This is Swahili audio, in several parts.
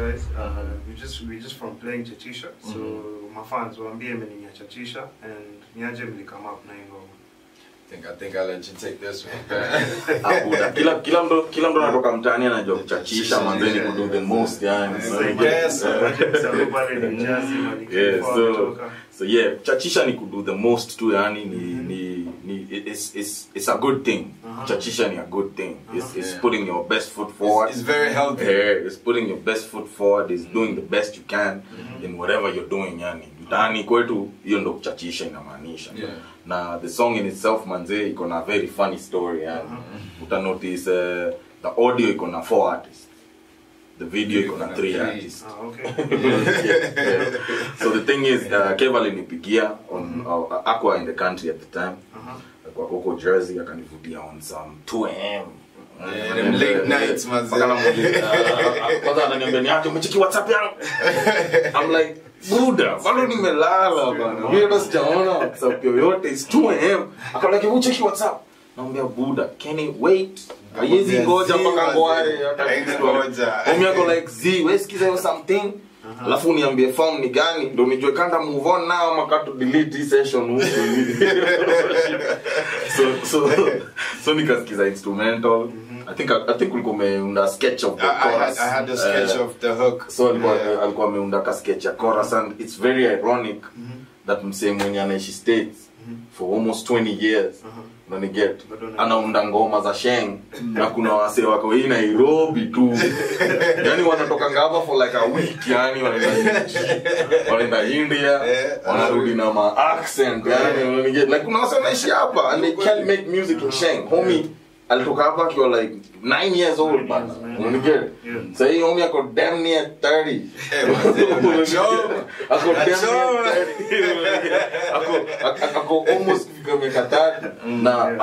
guys. We just from playing Chachisha. So my fans waambie mimi Chachisha and niaje mli come up na ngoma. I think I'll let you take this one. Kila mtu anatoka mtaani anajua Chachisha manzeni ku do the most yani. Yes. So yeah, Chachisha ni ku do the most too yani it's a good thing. Chachisha ni a good thing. It's putting your best foot forward. It's very healthy. It's putting your best foot forward. It's doing the best you can in whatever you're doing yani. Mtaani kwetu hiyo ndo Chachisha inamaanisha. Na the song in itself manze iko na very funny story yani. Uta notice the audio iko na 4 artists. The video iko na 3 artists. Okay. So the thing is Keval alinipigia on Aqua in the country at the time. Kwa Coco Jersey akanivutia on some 2 AM. Them late nights manze. Kwanza ananiambia ni aje umecheki WhatsApp yangu. I'm like Buda, bado nimelala bana. Mimi ndo sijaona WhatsApp yoyote. It's 2 AM. Akamwambia kibu cheki WhatsApp. Naambia Buda, can you wait? Haiwezi ngoja mpaka ngoare hata ngoja. Mimi ako like Z, wewe sikiza something. Alafu niambie form ni gani ndio nijue kanda move on now makato delete this session huko. So nikasikiza instrumental. I think ulikuwa umeunda sketch of the chorus. I had a sketch of the hook. So alikuwa ameunda ka sketch ya chorus and it's very ironic that msee mwenye anaishi States for almost 20 years. Na ni get anaunda ngoma za Sheng na kuna wasee wako hii Nairobi tu. Yani wanatoka ngava for like a week yani wanaenda India wanarudi na ma accent yani ni get like kuna wasee wanaishi hapa and they can't make music in Sheng. Homie alitoka hapa akiwa like 9 years old bana. Unaniget? So hii homie ako damn near 30. Ako damn near 30. Ako almost fika miaka 30 na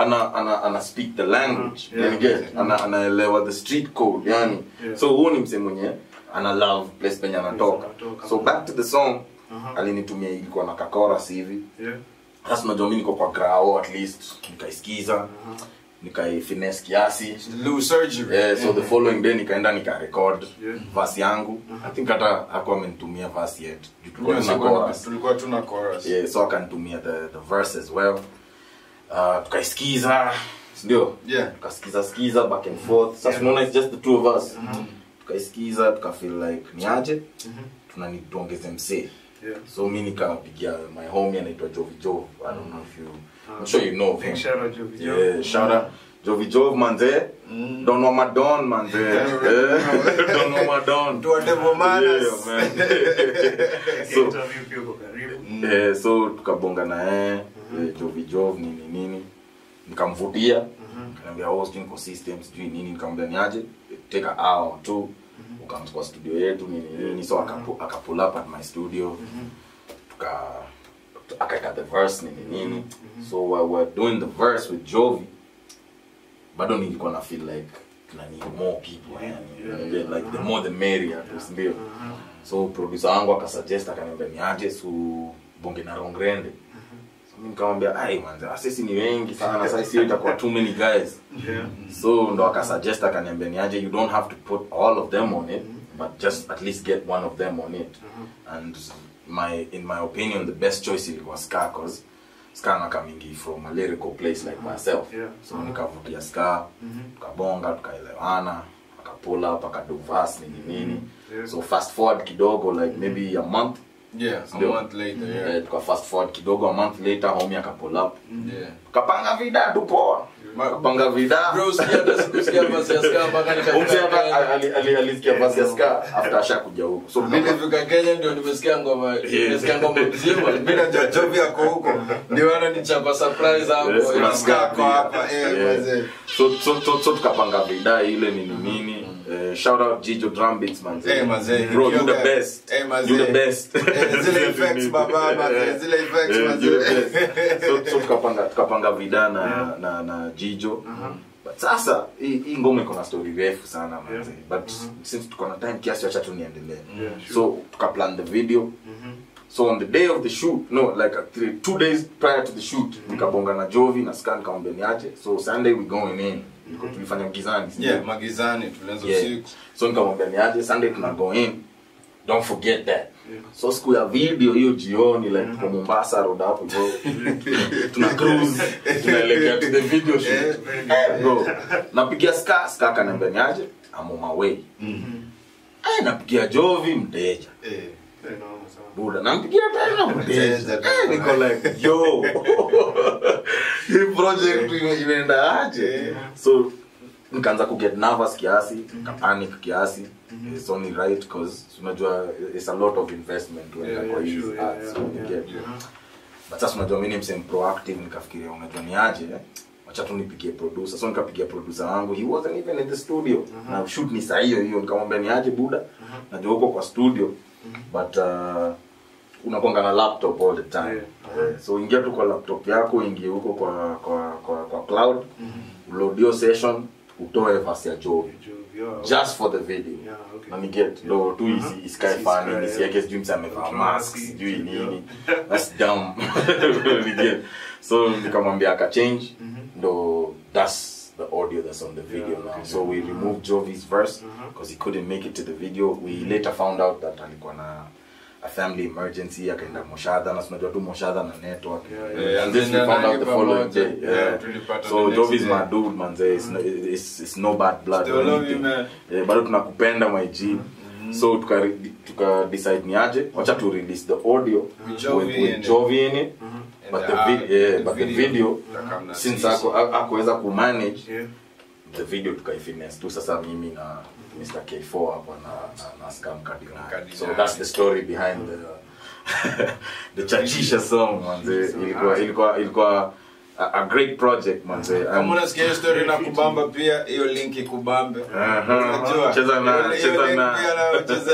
ana speak the language. Unaniget? Anaelewa the street code yani. So huo ni msemo mwenye ana love place penye anatoka. So back to the song alinitumia ilikuwa na chorus hivi. Sasa unajua mimi niko kwa grao at least nikaisikiza. Nikai finesse kiasi Lou surgery. So the following day nikaenda nika record verse yangu. I think hata hakuwa amenitumia verse yet. Tulikuwa tuna chorus. So akanitumia the verse as well. Tukaisikiza ndio tukasikiza back and forth. Sasa unaona it's just the two of us. Tukaisikiza tukafeel like niaje tunaniongeze msee. So mimi nikapigia my homie anaitwa Jovi Jove. I don't know if you I'm sure you know him. Shout out Jovi Jove. Yeah, shout out Jovi Jove manze. Don't know my don manze. Don't know my don. To a devil manners. So tukabonga na Jovi Jove nini. Nikamvutia. Nikamwambia host inconsistency sijui nini nikamwambia niaje take an hour or two. Ukamchukua kwa studio yetu nini so akapull up at my studio. Akaeka the verse nini. So while we're doing the verse with Jovi bado nilikuwa na feel like I need more people like the more the merrier ndio. So producer wangu akasuggest akaniambia niaje su bonge na Rongrende. So mimi nikamwambia ai manze sisi ni wengi sana sasa sio itakuwa too many guys. So ndo akasuggest akaniambia niaje you don't have to put all of them on it but just at least get one of them on it. And in my opinion the best choice was Ska cause Ska na coming from a lyrical place like myself. So nikavutia Ska tukabonga tukaelewana akapull up akadu verse nini. So fast forward kidogo like maybe a month a month later tuka fast forward kidogo a month later homie akapull up kapanga vida tu poa kapanga vida bro sikia verse ya Ska mpaka nikafika alisikia verse ya Ska after ashakuja huko. So mimi nilifika Kenya ndio nimesikia ngoma mzima mimi na Jovi yako huko ndio wananichapa surprise hapo Ska kwa hapa wazee. So tukapanga vida ile nini. Shout out Jijo Drum Beats man. Bro you the best. You the best. Zile effects baba zile effects man. So tukapanga vida na Jijo. But sasa hii ngoma iko na story refu sana man. But since tuko na time kiasi acha tu niendelee. So tukaplan the video. So on the day of the shoot, no, like 2 days prior to the shoot, nikabonga na Jovi na Scan kaombe niaje. So Sunday we going in. Tulifanya magizani. Magizani tulianza usiku. So nikamwambia niaje Sunday tuna go in. don't forget that. Yeah. So siku ya video hiyo jioni like kwa Mombasa road hapo bro. Tuna cruise, tunaelekea to the video shoot. Bro, napigia ska kanambia niaje? I'm on my way. Napigia Jovi mteja. Buda, nampigia tena mteja. Niko like yo. Hii project imeenda aje? So nikaanza ku get nervous kiasi, panic kiasi. It's only right because unajua it's a lot of investment when kwa hizi ads you get. But sasa unajua mimi ni msem proactive, nikafikiria unajua ni aje acha tu nipigie producer. So nikapigia producer wangu, he wasn't even in the studio. Na shoot ni saa hiyo nikamwambia ni aje buda, najua uko kwa studio but unakonga na laptop all the time. So ingia tu kwa laptop yako, ingia huko kwa cloud, load your session, utoe verse ya Jovi just for the video. Na ni get low tu easy sky funny, ni siake dreams amevaa mask sijui nini. That's dumb. So nikamwambia aka change ndo that's the audio that's on the video now. So we removed Jovi's verse because he couldn't make it to the video. We later found out that alikuwa na a family emergency, akaenda Moshadha, na tunajua tu Moshadha na network. And then we found out the following day. So Jovi's my dude manze, it's no bad blood or anything. Bado tunakupenda my G. So tuka decide ni aje, wacha to release the audio with Jovi in it. But the video since hakuweza ku manage the video tukaifinish tu sasa mimi na Mr. K4 hapa na Scam Cardinal. So that's the story behind the Chachisha song manze. Ilikuwa a great project manze. Kama unasikia story na kubamba pia hiyo link ikubambe. Unajua cheza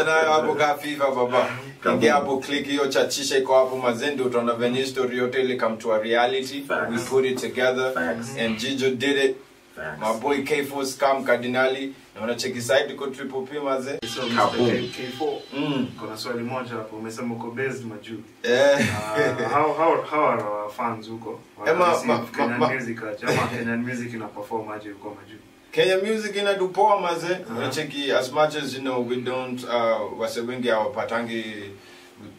nayo hapo ka FIFA baba. Ingia hapo click hiyo Chachisha iko hapo mazendo, utaona venye story yote ile come to a reality. We put it together and Jijo did it. My boy K4 Scam Cardinali. Na unacheki side ko Triple P maze. So K4. Kuna swali moja hapo, umesema uko based maju. How are our fans huko? Kenyan music ina perform aje huko maju? Kenyan music ina do poa maze. Unacheki as much as you know we don't wasewengi hawapatangi.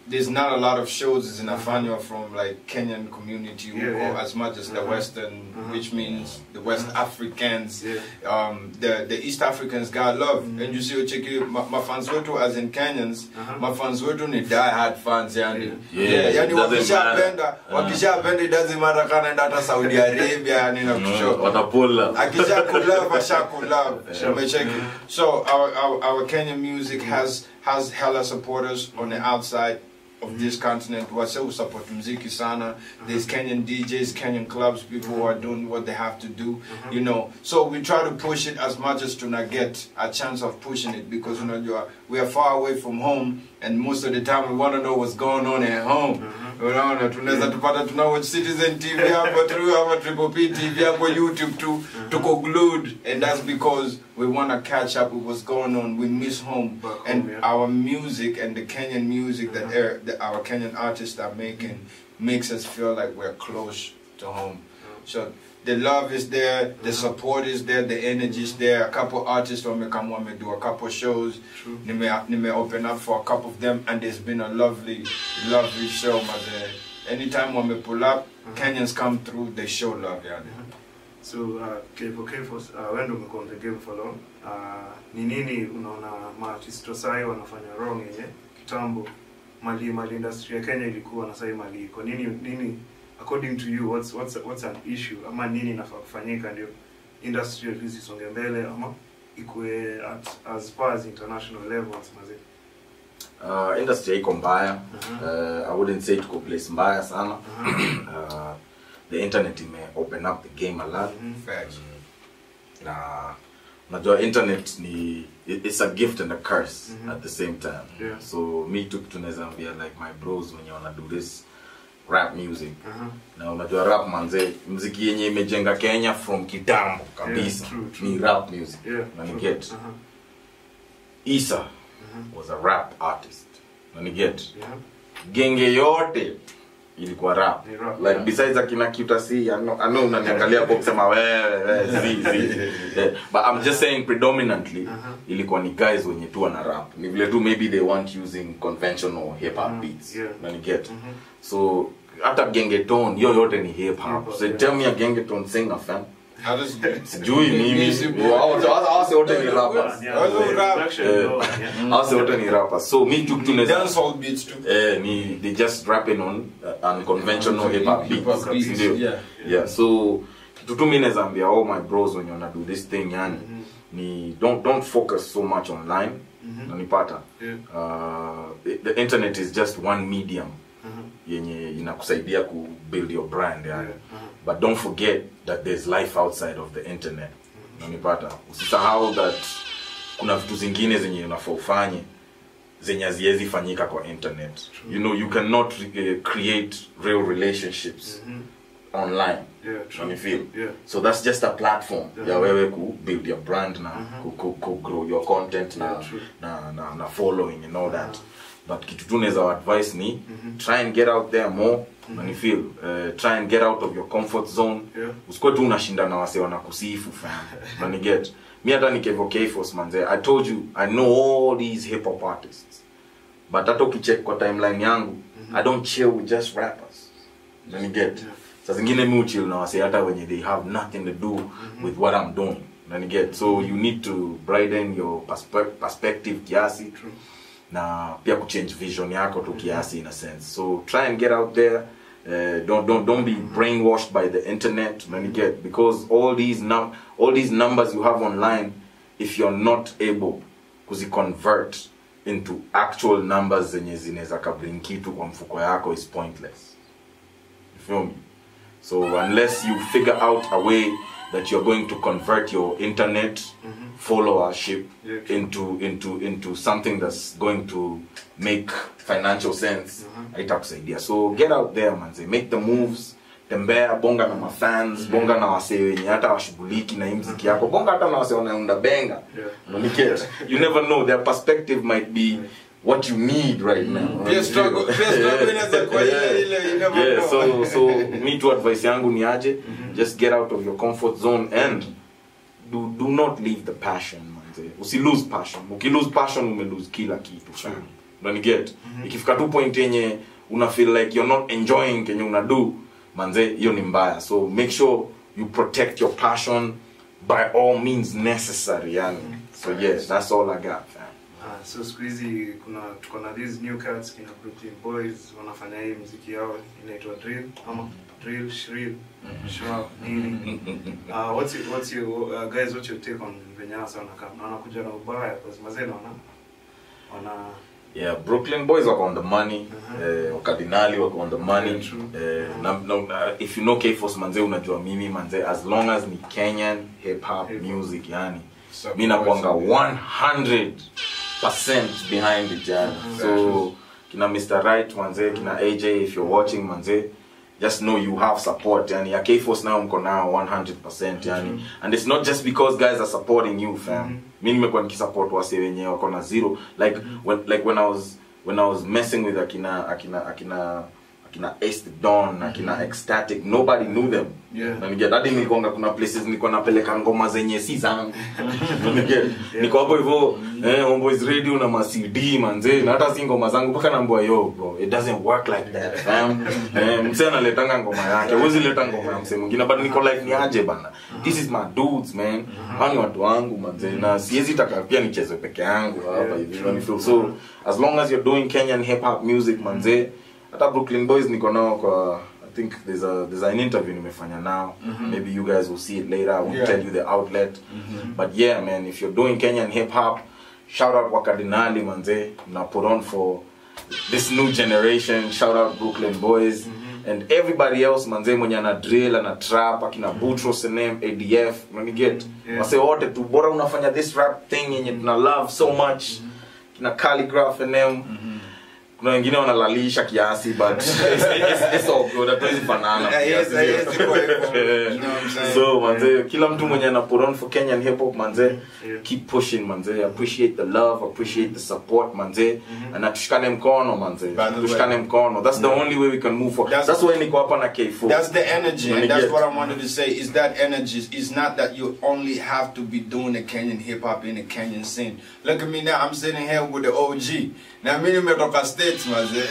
There's not a lot of shows in Afanya from like Kenyan community or as much as the Western, which means the West Africans, the East Africans got love. And you see, check my fans wetu as in Kenyans, my fans wetu ni die-hard fans yani. Yani wakisha benda it doesn't matter kana enda hata Saudi Arabia yani na kushoka. Watapola. Akisha kulove ashakulove. So our Kenyan music has hella supporters on the outside of this continent. Wase support muziki sana. There's Kenyan DJs, Kenyan clubs, people who are doing what they have to do, you know. So we try to push it as much as to not get a chance of pushing it because you know we are far away from home and most of the time we want to know what's going on at home. Unaona tunaweza tupata tunawatch Citizen TV hapo through our Triple P TV hapo YouTube too tuko glued, and that's because we want to catch up with what's going on. We miss home and our music and the Kenyan music that our Kenyan artists are making makes us feel like we're close to home. So the love is there, the support is there, the energy is there. A couple artists will do a couple shows. Nime open up for a couple of them, and there's been a lovely show. Anytime when we pull up, Kenyans come through, they show love. Yeah. So K4 when umekuwa on the game for long, ni nini unaona maartist wasai wanafanya wrong yenye kitambo mali industry ya Kenya ilikuwa na sasa mali iko nini according to you what's an issue ama nini inafaa kufanyika ndio industry hizi songe mbele ama ikue as far as international levels maze? Industry iko mbaya. I wouldn't say to place mbaya sana. The internet may open up the game a lot. Facts. Najua internet it's a gift and a curse at the same time. So me too tunaweza ambia like my bros when you wanna do this rap music. Na unajua rap manze muziki yenye imejenga Kenya from kitambo kabisa ni rap music. Na ni get Isa was a rap artist. Na ni get genge yote ilikuwa rap. Rap, Like besides akina Cutasi, I know unaniangalia hapo kusema wewe but I'm just saying predominantly ilikuwa ni guys wenye tu wana rap. Ni vile tu maybe they weren't using conventional hip hop beats. Na get. So hata Gengeton yote ni hip hop. So tell me a Gengeton singer fam. How does Sijui mimi hao wote ni rappers. Hao wote ni rappers. So me too dance hall beats too. Ni they just rapping on unconventional hip hop beats. Yeah. So kitu tu mimi naambia all my bros when you wanna do this thing yani ni don't focus so much online. Unanipata? The internet is just one medium. Yenye inakusaidia ku build your brand yani. But don't forget that there's life outside of the internet. Unanipata? Usisahau that kuna vitu zingine zenye unafaa ufanye zenye haziwezi fanyika kwa internet. You know, you cannot create real relationships online. You feel? So that's just a platform ya wewe ku build your brand na ku grow your content na following and all that. But kitu tu naweza advice ni try and get out there more. And you feel try and get out of your comfort zone. Usikwe tu unashinda na wase wanakusifu fam. And you get me hata nikevo K-Force manze. I told you I know all these hip hop artists. But hata ukicheck kwa timeline yangu I don't chill with just rappers. And you get sasa zingine mimi chill na wase hata wenye they have nothing to do with what I'm doing. And you get so you need to broaden your perspective kiasi. Na pia kuchange vision yako tu kiasi in a sense. So try and get out there. Don't be brainwashed by the internet when you get, because all these numbers you have online, if you're not able to convert into actual numbers zenye zinaweza kabring kitu kwa mfuko yako is pointless. You feel me? So unless you figure out a way that you're going to convert your internet followership into something that's going to make financial sense, haitakusaidia. So get out there manze, make the moves, tembea, bonga na mafans, bonga na wase wenye hata washughuliki na muziki yako, bonga hata na wase wanaunda benga. You never know, their perspective might be what you need right now. Yes, struggle inaweza kwa ile never know. So me to advice yangu ni aje, just get out of your comfort zone and do not leave the passion manze. Usi lose passion. Uki lose passion ume lose kila kitu sana. Don't get. Ikifika tu point yenye una feel like you're not enjoying kenye una do manze, hiyo ni mbaya. So make sure you protect your passion by all means necessary yani. So yes, that's all I got. So squeezy tuko na these new cats kina Brooklyn Boys wanafanya hii muziki yao inaitwa drill ama drill shrill sharp nini. What's your guys, what's your take on Venyasa wanakuja na ubaya because mazeno wana Brooklyn Boys wako on the money, Cardinali wako on the money. If you know K-Force manze unajua mimi manze, as long as ni Kenyan hip hop music yani mimi nakuanga 100% behind it yani. So kina Mr. Right manze, kina AJ, if you're watching manze, just know you have support yani. Ya K-Force now mko nao 100% yani. And it's not just because guys are supporting you fam. Mimi nimekuwa nikisupport wase wenyewe wako na zero, like when I was messing with akina Ace the Don, akina Ecstatic, nobody knew them. Na nige hadi nilikonga kuna places nilikuwa napeleka ngoma zenye si zangu. Niko hapo hivyo Homeboys Radio na ma CD manze, na hata si ngoma zangu mpaka naambia yo bro, it doesn't work like that fam. Msee analetanga ngoma yake, huwezi leta ngoma ya msee mwingine, but niko like ni aje bana. This is my dudes man. Hao ni watu wangu manze, na siwezi taka pia nicheze peke yangu hapa hivi. So as long as you're doing Kenyan hip hop music manze, hata Brooklyn Boys niko nao kwa, I think there's an interview nimefanya now. Maybe you guys will see it later. I won't tell you the outlet. But yeah man, if you're doing Kenyan hip hop, shout out Wakadinali manze, na put on for this new generation. Shout out Brooklyn Boys and everybody else manze mwenye ana drill ana trap, akina Boutros NM, ADF, when get wase wote tu bora unafanya this rap thing yenye tuna love so much, kina Calligraph NM. kuna wengine wanalalisha kiasi but it's all good. Hatuwezi fanana. So manze, kila mtu mwenye ana put on for Kenyan hip hop manze, keep pushing manze. Appreciate the love, appreciate the support manze. Na tushikane mkono manze. Tushikane mkono. That's the only way we can move forward. That's why niko hapa na K4. That's the energy, and that's what I wanted to say. Is that energy? It's not that you only have to be doing the Kenyan hip hop in the Kenyan scene. Look at me now. I'm sitting here with the OG. Now, me nimetoka States, manze.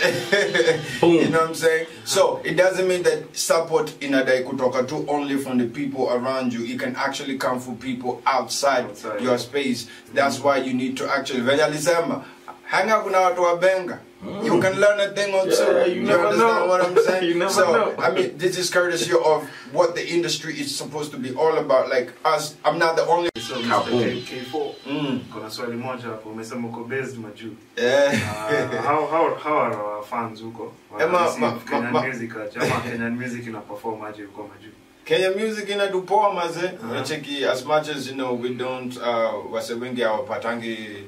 You know what I'm saying? So it doesn't mean that support in a day kutoka to only from the people around you. It can actually come from people outside your space. That's why you need to actually hang out with watu wa benga. You can learn a thing or two. You never know what I'm saying? You never know. I mean, this is courtesy of what the industry is supposed to be all about. Like us, I'm not the only. So Mr. K4, kuna swali moja hapo, umesema uko based majuu. How are our fans huko? Kenyan music, Kenyan music ina perform aje huko majuu? Kenyan music ina do poa maze. Cheki, as much as you know, we don't wase wengi our patangi.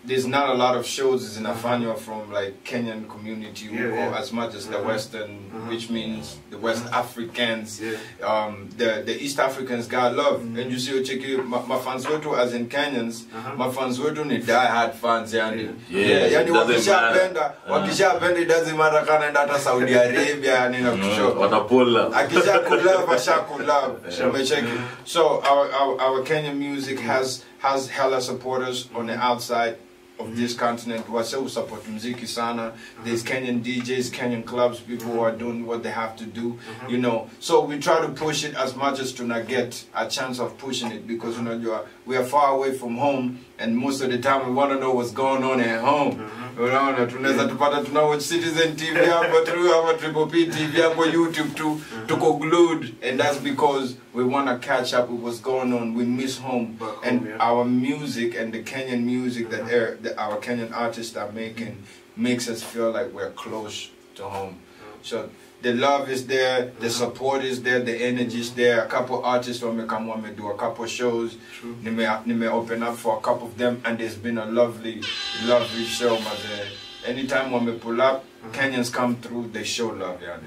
There's not a lot of shows in Afanya from like Kenyan community or as much as the Western, which means the West Africans, the East Africans got love. And you see, my fans were as in Kenyans, my fans were ni die-hard fans, yani. Yani wakisha benda, it doesn't matter kana ndata Saudi Arabia, yani na kusho. Watapulla. Akisha kulove, asha kulove. So our Kenyan music has hella supporters on the outside of this continent. Wase support muziki sana. There's Kenyan DJs, Kenyan clubs, people who are doing what they have to do, you know. So we try to push it as much as to not get a chance of pushing it, because you know we are far away from home, and most of the time we want to know what's going on at home. Tunaweza tupata tunawatch Citizen TV hapo through our Triple P TV hapo YouTube too, tuko glued, and that's because we want to catch up with what's going on. We miss home, and our music and the Kenyan music that our Kenyan artists are making makes us feel like we're close to home. So the love is there, the support is there, the energy is there. A couple artists want me do a couple shows. They may open up for a couple of them, and there's been a lovely show. Anytime when we pull up, Kenyans come through, they show love. Yeah.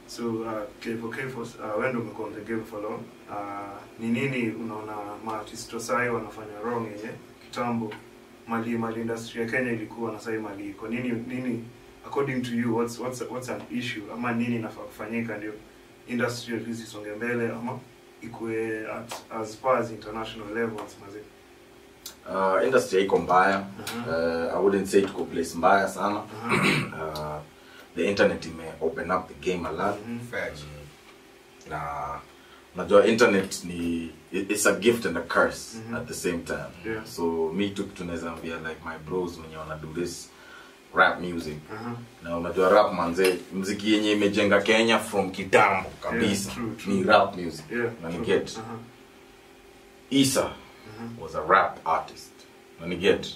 So K4, when we go on the game for long, ni nini unaona maartist wasai wanafanya wrong yenye kitambo mali industry ya Kenya ilikuwa na sasa mali iko nini according to you what's an issue ama nini inafaa kufanyika ndio industry hizi songe mbele ama ikue as far as international levels maze? Industry iko mbaya. I wouldn't say iko place mbaya sana. The internet may open up the game a lot. Najua internet it's a gift and a curse at the same time. So me too tunaweza ambia like my bros when you wanna do this rap music. Na unajua rap manze muziki yenye imejenga Kenya from kitambo kabisa ni rap music. Na ni get Isa was a rap artist. Na ni get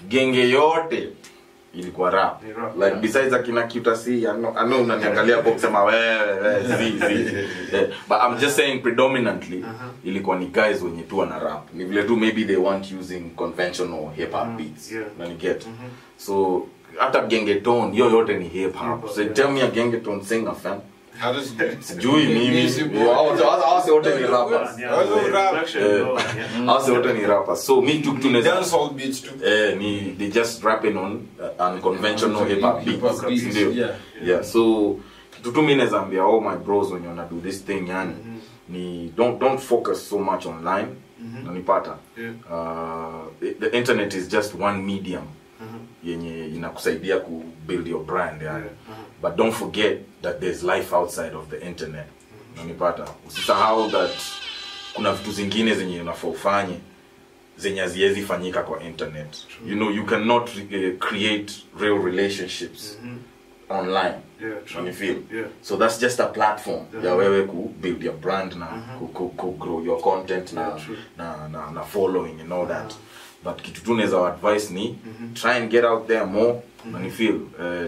genge yote ilikuwa rap. Like besides akina Cutasi, I know unaniangalia hapo kusema wewe but I'm just saying predominantly ilikuwa ni guys wenye tu wana rap. Ni vile tu maybe they weren't using conventional hip hop beats. Na ni get. So hata gengeton yote ni hip hop. So tell me a gengeton singer fam. How does sijui mimi hao wote ni rappers. Hao wote ni rappers. So me too tunaweza dancehall beats too. They just rapping on unconventional hip hop beats. Yeah. So kitu tu mimi naweza ambia all my bros when you wanna do this thing yani ni don't focus so much online. Unanipata? The internet is just one medium. Yenye inakusaidia ku build your brand yani. But don't forget that there's life outside of the internet. Unanipata? Usisahau that kuna vitu zingine zenye unafaa ufanye zenye haziwezi fanyika kwa internet. You know, you cannot create real relationships online. You feel? So that's just a platform. Ya wewe ku build your brand na ku grow your content na following and all that. But kitu tu naweza advice ni try and get out there more. You feel?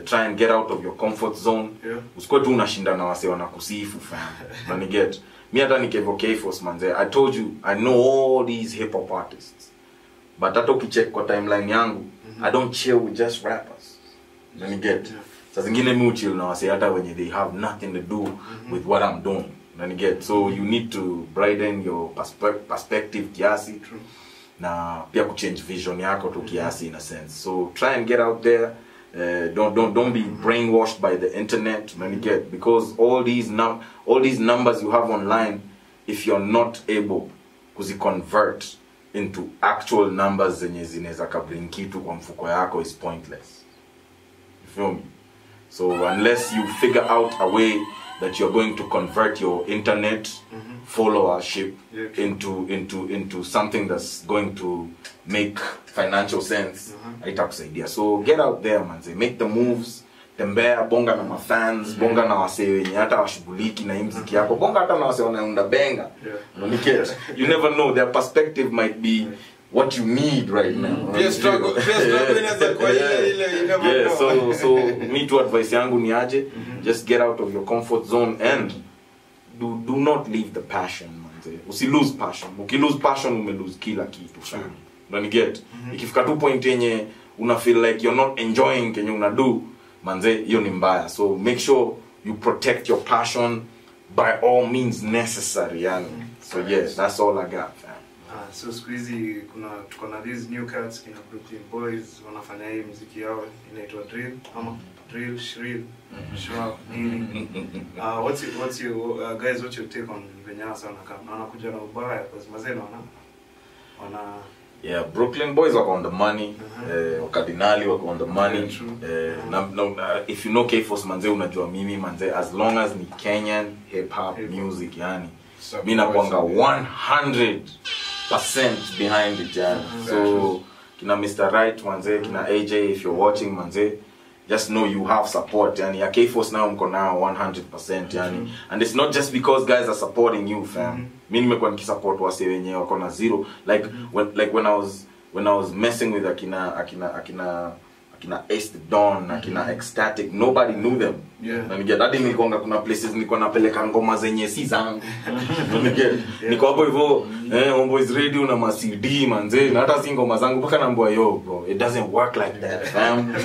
Try and get out of your comfort zone. Usikwe tu unashinda na wase wanakusifu fam. Na ni get. Me hata ni K4 manze. I told you I know all these hip hop artists. But hata ukicheck kwa timeline yangu, I don't chill with just rappers. Then get. Sa zingine mi chill na wase hata wenye they have nothing to do with what I'm doing. Then get. So you need to broaden your perspective kiasi. True. Na pia kuchange vision yako to kiasi in a sense. So try and get out there. Don't be brainwashed by the internet. Then get, because all these numbers you have online, if you're not able to convert into actual numbers zenye zinaweza kabring kitu kwa mfuko yako, is pointless. You feel me? So unless you figure out a way that you're going to convert your internet followership into something that's going to make financial sense, haitakusaidia. So get out there, man. Make the moves. Tembea, bonga na mafans, bonga na wase wenye hata washughuliki na muziki yako, bonga hata na wase wanaunda benga. You never know, their perspective might be what you need right now. Struggle you never know. So me to advice yangu ni aje, just get out of your comfort zone and do not leave the passion, man. Usi lose passion. Uki lose passion, ume lose kila kitu. Don't get. Ikifika tu point yenye una feel like you're not enjoying kenye una do, manze, hiyo ni mbaya. So make sure you protect your passion by all means necessary, yani. So yes, that's all I got, fam. So squeezy tuko na these new cats kina Brooklyn Boys wanafanya hii muziki yao inaitwa drill ama drill shrill shrub nini. What's your guys, what's your take on Vinyasa na anakuja na ubaya because mazeno wana yeah, Brooklyn Boys wako on the money, Cardinali wako on the money. If you know K-Force, manze, unajua mimi, manze, as long as ni Kenyan hip hop music, yani mimi nakuanga 100% behind it, yani. So kina Mr. Right, manze, kina AJ, if you're watching, manze, just know you have support, yani. Ya K-Force now mko now 100%, yani. And it's not just because guys are supporting you, fam. Mimi nimekuwa nikisupport wase wenye wako na zero, like when I was messing with akina Ace the Don, akina Ecstatic, nobody knew them. Na nige hadi nilikonga kuna places nilikuwa napeleka ngoma zenye si zangu. Niko hapo hivyo Homeboys Radio na ma CD, manze, na hata si ngoma zangu mpaka naambia yo bro, it doesn't work like that, fam.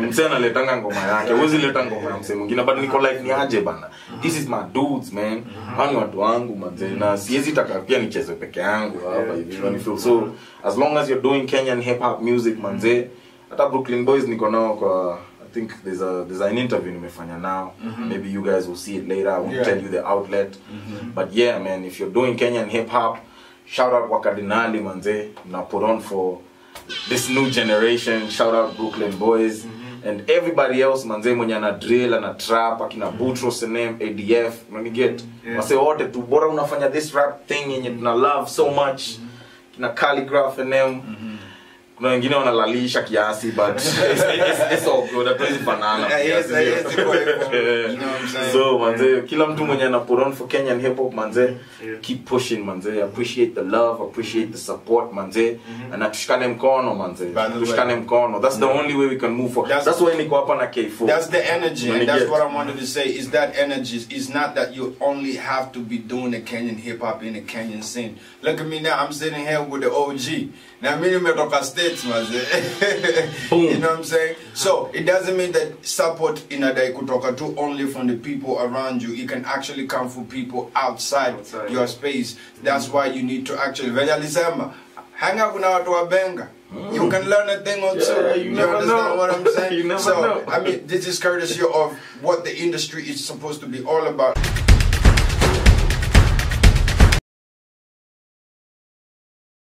Msee analetanga ngoma yake, huwezi leta ngoma ya msee mwingine, but niko like ni aje bana, this is my dudes, man. Hao ni watu wangu, manze, na siwezi taka pia nicheze peke yangu hapa hivi. So as long as you're doing Kenyan hip hop music, manze, hata Brooklyn Boys niko nao kwa, I think there's an interview nimefanya now. Maybe you guys will see it later. I won't tell you the outlet. But yeah, man, if you're doing Kenyan hip hop, shout out Wakadinali, manze, na put on for this new generation. Shout out Brooklyn Boys and everybody else, manze, mwenye ana drill ana trap, akina Boutros NM, ADF, mwenye get. Wase wote tu bora unafanya this rap thing yenye tuna love so much. Kina Calligraph NM. Kuna wengine wanalalisha kiasi, but it's all good. Hatuwezi fanana. So manze, kila mtu mwenye ana put on for Kenyan hip hop, manze, keep pushing, manze. Appreciate the love, appreciate the support, manze. Na tushikane mkono, manze. Tushikane mkono. That's the only way we can move forward. That's why niko hapa na K4. That's the energy, and that's what I wanted to say. Is that energy? It's not that you only have to be doing the Kenyan hip hop in the Kenyan scene. Look at me now. I'm sitting here with the OG. Now, mimi nimetoka States, manze. You know what I'm saying? So it doesn't mean that support inadai kutoka tu only from the people around you. It can actually come from people outside your space. That's why you need to actually hang out with watu wa benga. You can learn a thing or two. You never know what I'm saying? You never know. I mean, this is courtesy of what the industry is supposed to be all about.